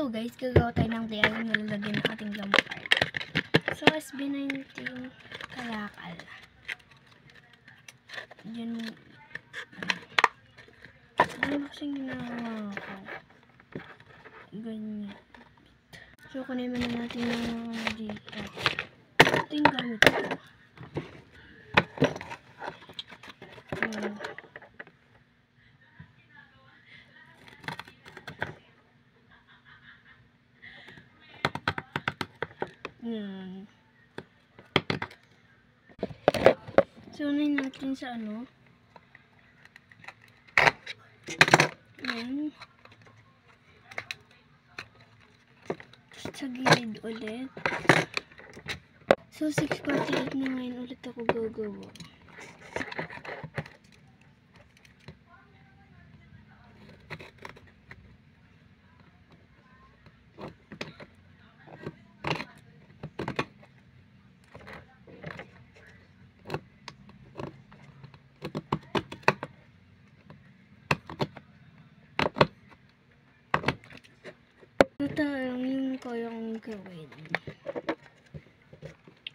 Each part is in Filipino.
So guys, gagawa tayo ng DIY na lalagyan ng ating lampart. So SB19 kalakal. Yan. Ano kasing ginagawa ko? Ganyan. So kunin muna natin yung dito. Ito yung gamit ko. So, unahin natin sa ano. Yan. Sa gilid ulit. So, 648 na ngayon ulit ako gagawa. Ito lang yung kaya kong gawin.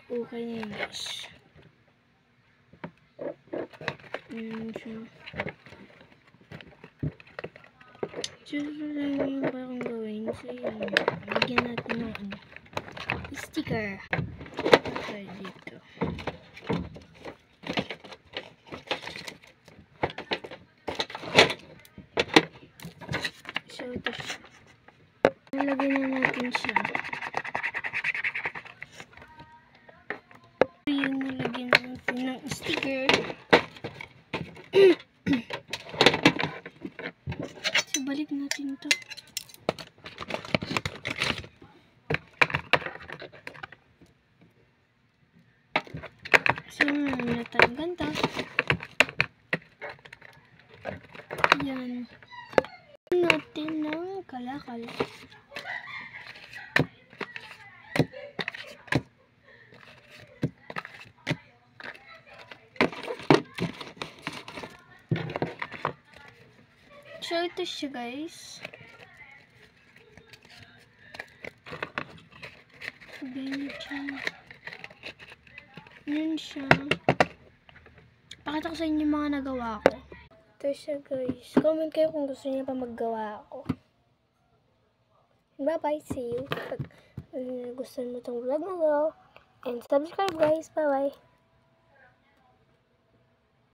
Okay na yun guys. Ayan siya. So lang yung kaya kong gawin. So yun. Lagyan natin ng ano. Sticker. Okay, dito. So ito siya. Nalagyan na natin siya. Yun, nalagyan natin ng sticker. So, balik natin to. So, natanggan to. Yan. Natin ng kalakal. So, ito siya guys. Ganyan siya. Yan siya. Pakita ko sa inyo yung mga nagawa ko. Ito siya guys. Comment kayo kung gusto niyo pa maggawa ako. Bye bye. See you. Pag gusto mo itong vlog na to. And subscribe guys. Bye bye.